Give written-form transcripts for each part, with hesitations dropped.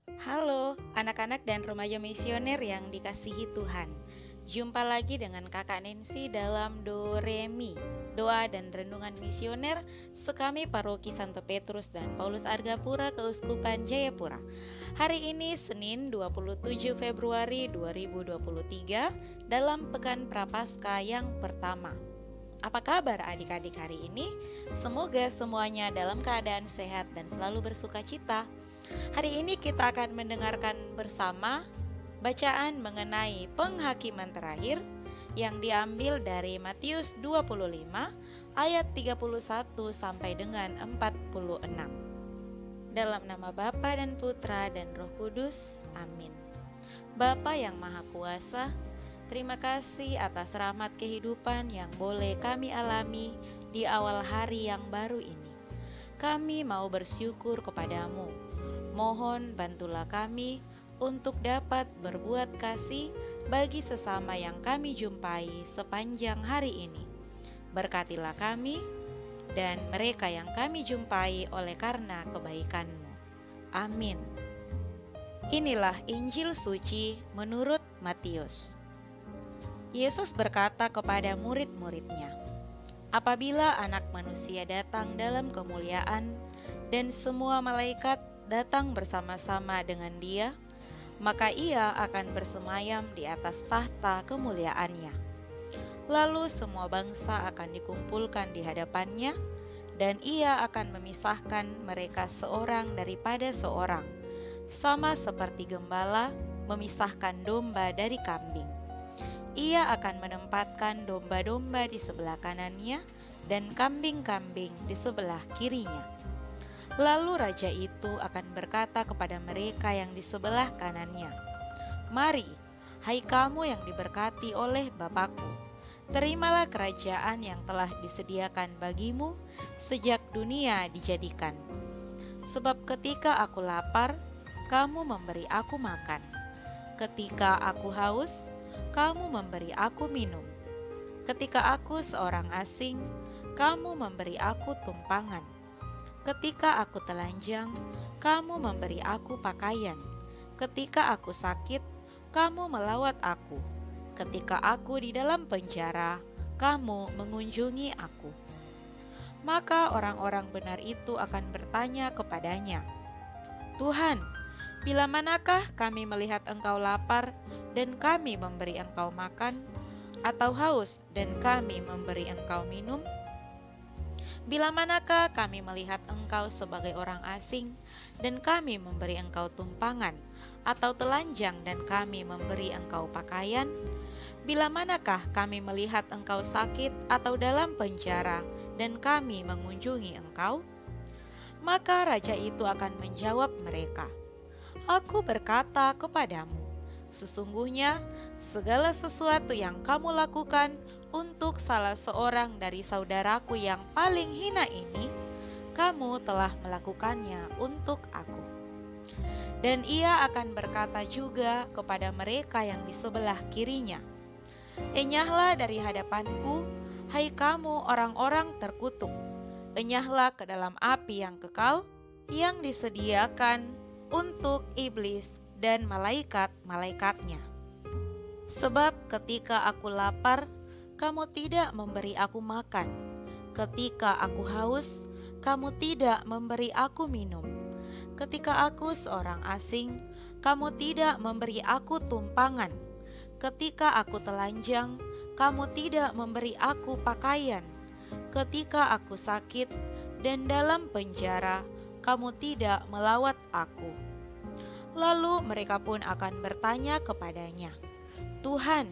Halo, anak-anak dan remaja misioner yang dikasihi Tuhan. Jumpa lagi dengan Kakak Nancy dalam Do Re Mi, doa dan renungan misioner sekami Paroki Santo Petrus dan Paulus Argapura Keuskupan Jayapura. Hari ini Senin 27 Februari 2023 dalam Pekan Prapaskah yang pertama. Apa kabar adik-adik hari ini? Semoga semuanya dalam keadaan sehat dan selalu bersuka cita. Hari ini kita akan mendengarkan bersama bacaan mengenai penghakiman terakhir yang diambil dari Matius 25 ayat 31 sampai dengan 46. Dalam nama Bapa dan Putra dan Roh Kudus, amin. Bapa yang Maha Kuasa, terima kasih atas rahmat kehidupan yang boleh kami alami di awal hari yang baru ini. Kami mau bersyukur kepadamu. Mohon bantulah kami untuk dapat berbuat kasih bagi sesama yang kami jumpai sepanjang hari ini. Berkatilah kami dan mereka yang kami jumpai oleh karena kebaikan-Mu. Amin. Inilah Injil suci menurut Matius. Yesus berkata kepada murid-muridnya, "Apabila Anak Manusia datang dalam kemuliaan dan semua malaikat datang bersama-sama dengan Dia, maka Ia akan bersemayam di atas tahta kemuliaannya. Lalu semua bangsa akan dikumpulkan di hadapannya, dan Ia akan memisahkan mereka seorang daripada seorang, sama seperti gembala memisahkan domba dari kambing. Ia akan menempatkan domba-domba di sebelah kanannya dan kambing-kambing di sebelah kirinya. Lalu raja itu akan berkata kepada mereka yang di sebelah kanannya, 'Mari, hai kamu yang diberkati oleh Bapakku, terimalah kerajaan yang telah disediakan bagimu sejak dunia dijadikan. Sebab ketika aku lapar, kamu memberi aku makan. Ketika aku haus, kamu memberi aku minum. Ketika aku seorang asing, kamu memberi aku tumpangan. Ketika aku telanjang, kamu memberi aku pakaian. Ketika aku sakit, kamu melawat aku. Ketika aku di dalam penjara, kamu mengunjungi aku.' Maka orang-orang benar itu akan bertanya kepadanya, 'Tuhan, bila manakah kami melihat Engkau lapar dan kami memberi Engkau makan, atau haus dan kami memberi Engkau minum? Bila manakah kami melihat Engkau sebagai orang asing dan kami memberi Engkau tumpangan, atau telanjang dan kami memberi Engkau pakaian? Bila manakah kami melihat Engkau sakit atau dalam penjara dan kami mengunjungi Engkau?' Maka raja itu akan menjawab mereka, 'Aku berkata kepadamu, sesungguhnya segala sesuatu yang kamu lakukan untuk salah seorang dari saudaraku yang paling hina ini, kamu telah melakukannya untuk aku.' Dan ia akan berkata juga kepada mereka yang di sebelah kirinya, 'Enyahlah dari hadapanku, hai kamu orang-orang terkutuk. Enyahlah ke dalam api yang kekal, yang disediakan untuk iblis dan malaikat-malaikatnya. Sebab ketika aku lapar, kamu tidak memberi aku makan. Ketika aku haus, kamu tidak memberi aku minum. Ketika aku seorang asing, kamu tidak memberi aku tumpangan. Ketika aku telanjang, kamu tidak memberi aku pakaian. Ketika aku sakit dan dalam penjara, kamu tidak melawat aku.' Lalu mereka pun akan bertanya kepadanya, 'Tuhan,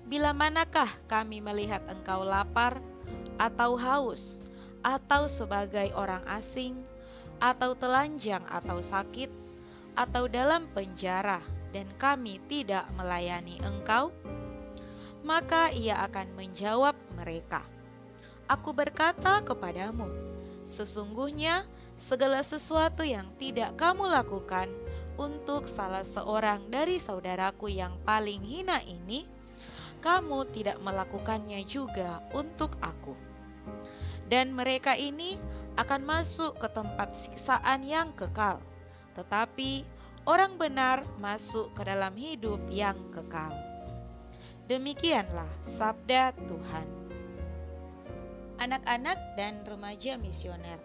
bila manakah kami melihat Engkau lapar, atau haus, atau sebagai orang asing, atau telanjang atau sakit, atau dalam penjara, dan kami tidak melayani Engkau?' Maka ia akan menjawab mereka, 'Aku berkata kepadamu, sesungguhnya segala sesuatu yang tidak kamu lakukan untuk salah seorang dari saudaraku yang paling hina ini, kamu tidak melakukannya juga untuk aku.' Dan mereka ini akan masuk ke tempat siksaan yang kekal, tetapi orang benar masuk ke dalam hidup yang kekal. Demikianlah sabda Tuhan. Anak-anak dan remaja misioner.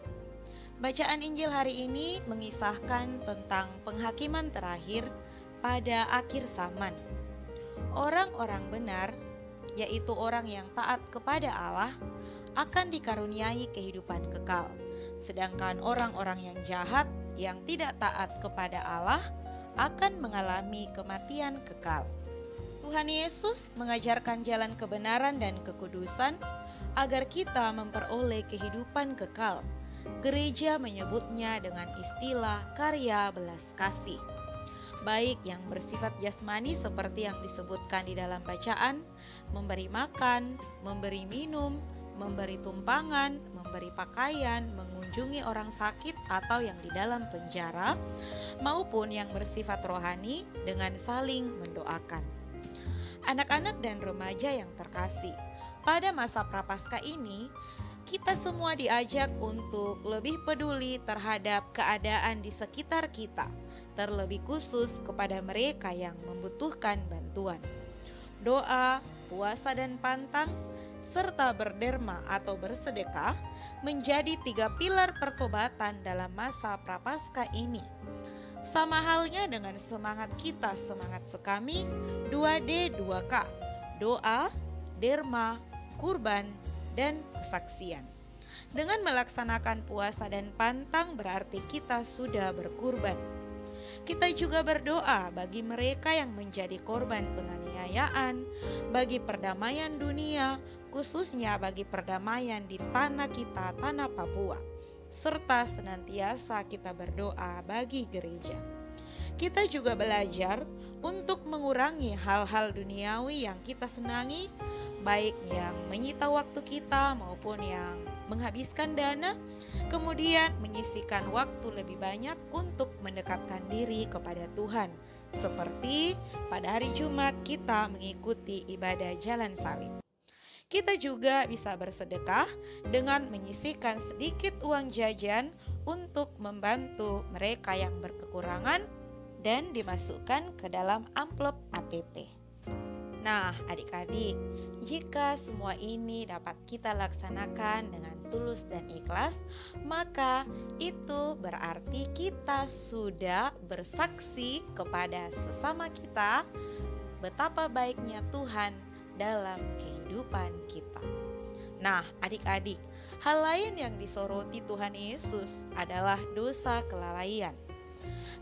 Bacaan Injil hari ini mengisahkan tentang penghakiman terakhir pada akhir zaman. Orang-orang benar, yaitu orang yang taat kepada Allah, akan dikaruniai kehidupan kekal. Sedangkan orang-orang yang jahat, yang tidak taat kepada Allah, akan mengalami kematian kekal. Tuhan Yesus mengajarkan jalan kebenaran dan kekudusan agar kita memperoleh kehidupan kekal. Gereja menyebutnya dengan istilah karya belas kasih. Baik yang bersifat jasmani seperti yang disebutkan di dalam bacaan, memberi makan, memberi minum, memberi tumpangan, memberi pakaian, mengunjungi orang sakit atau yang di dalam penjara, maupun yang bersifat rohani dengan saling mendoakan. Anak-anak dan remaja yang terkasih, pada masa Prapaskah ini, kita semua diajak untuk lebih peduli terhadap keadaan di sekitar kita, terlebih khusus kepada mereka yang membutuhkan bantuan. Doa, puasa dan pantang, serta berderma atau bersedekah menjadi 3 pilar pertobatan dalam masa Prapaskah ini. Sama halnya dengan semangat kita, semangat sekami 2D 2K, doa, derma, kurban, dan kesaksian. Dengan melaksanakan puasa dan pantang berarti kita sudah berkurban. Kita juga berdoa bagi mereka yang menjadi korban penganiayaan, bagi perdamaian dunia, khususnya bagi perdamaian di tanah kita, tanah Papua. Serta senantiasa kita berdoa bagi gereja. Kita juga belajar untuk mengurangi hal-hal duniawi yang kita senangi, baik yang menyita waktu kita maupun yang menghabiskan dana, kemudian menyisihkan waktu lebih banyak untuk mendekatkan diri kepada Tuhan. Seperti pada hari Jumat kita mengikuti ibadah jalan salib. Kita juga bisa bersedekah dengan menyisihkan sedikit uang jajan untuk membantu mereka yang berkekurangan dan dimasukkan ke dalam amplop APP. Nah, adik-adik, jika semua ini dapat kita laksanakan dengan tulus dan ikhlas, maka itu berarti kita sudah bersaksi kepada sesama kita betapa baiknya Tuhan dalam kehidupan kita. Nah, adik-adik, hal lain yang disoroti Tuhan Yesus adalah dosa kelalaian.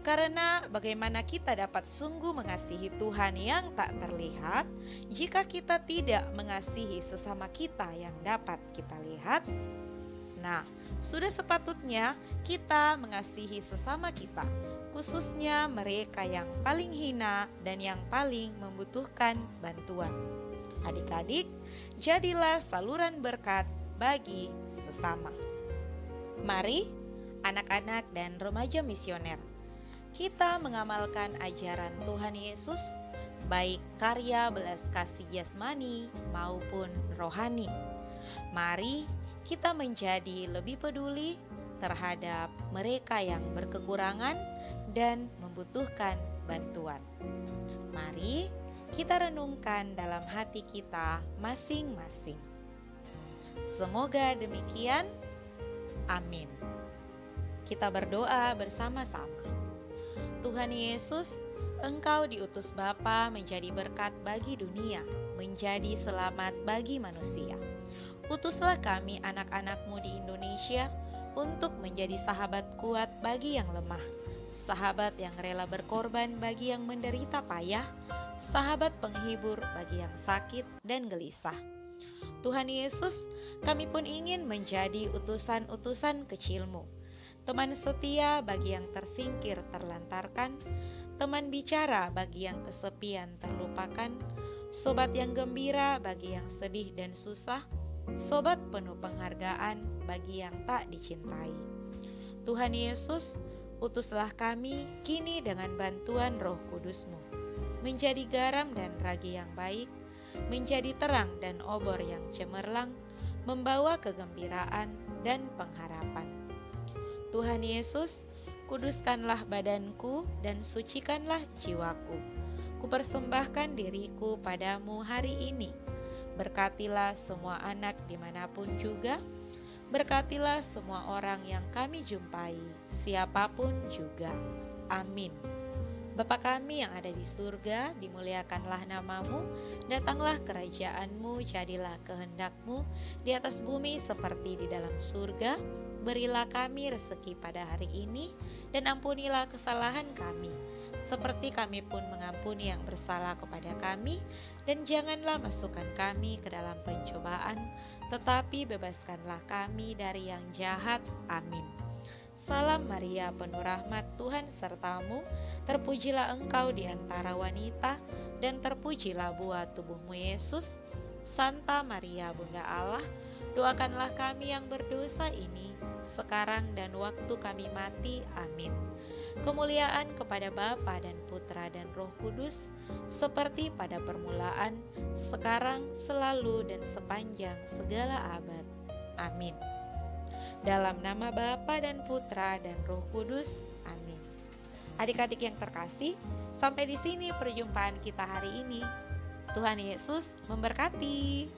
Karena bagaimana kita dapat sungguh mengasihi Tuhan yang tak terlihat jika kita tidak mengasihi sesama kita yang dapat kita lihat? Nah, sudah sepatutnya kita mengasihi sesama kita, khususnya mereka yang paling hina dan yang paling membutuhkan bantuan. Adik-adik, jadilah saluran berkat bagi sesama. Mari, anak-anak dan remaja misioner, kita mengamalkan ajaran Tuhan Yesus, baik karya belas kasih jasmani maupun rohani. Mari kita menjadi lebih peduli terhadap mereka yang berkekurangan dan membutuhkan bantuan. Mari kita renungkan dalam hati kita masing-masing. Semoga demikian. Amin. Kita berdoa bersama-sama. Tuhan Yesus, Engkau diutus Bapa menjadi berkat bagi dunia, menjadi selamat bagi manusia. Utuslah kami anak-anak-Mu di Indonesia untuk menjadi sahabat kuat bagi yang lemah, sahabat yang rela berkorban bagi yang menderita payah, sahabat penghibur bagi yang sakit dan gelisah. Tuhan Yesus, kami pun ingin menjadi utusan-utusan kecil-Mu, teman setia bagi yang tersingkir terlantarkan, teman bicara bagi yang kesepian terlupakan, sobat yang gembira bagi yang sedih dan susah, sobat penuh penghargaan bagi yang tak dicintai. Tuhan Yesus, utuslah kami kini dengan bantuan Roh Kudus-Mu, menjadi garam dan ragi yang baik, menjadi terang dan obor yang cemerlang, membawa kegembiraan dan pengharapan. Tuhan Yesus, Kuduskanlah badanku dan sucikanlah jiwaku. Kupersembahkan diriku padamu hari ini. Berkatilah semua anak dimanapun juga. Berkatilah semua orang yang kami jumpai, siapapun juga. Amin. Bapa kami yang ada di surga, dimuliakanlah namamu, datanglah kerajaanmu, jadilah kehendakmu di atas bumi seperti di dalam surga. Berilah kami rezeki pada hari ini, dan ampunilah kesalahan kami, seperti kami pun mengampuni yang bersalah kepada kami. Dan janganlah masukkan kami ke dalam pencobaan, tetapi bebaskanlah kami dari yang jahat. Amin. Salam Maria, penuh rahmat, Tuhan sertamu. Terpujilah engkau di antara wanita, dan terpujilah buah tubuhmu Yesus. Santa Maria, Bunda Allah, doakanlah kami yang berdosa ini, sekarang dan waktu kami mati. Amin. Kemuliaan kepada Bapa dan Putra dan Roh Kudus, seperti pada permulaan, sekarang, selalu, dan sepanjang segala abad. Amin. Dalam nama Bapa dan Putra dan Roh Kudus. Amin. Adik-adik yang terkasih, sampai di sini perjumpaan kita hari ini. Tuhan Yesus memberkati.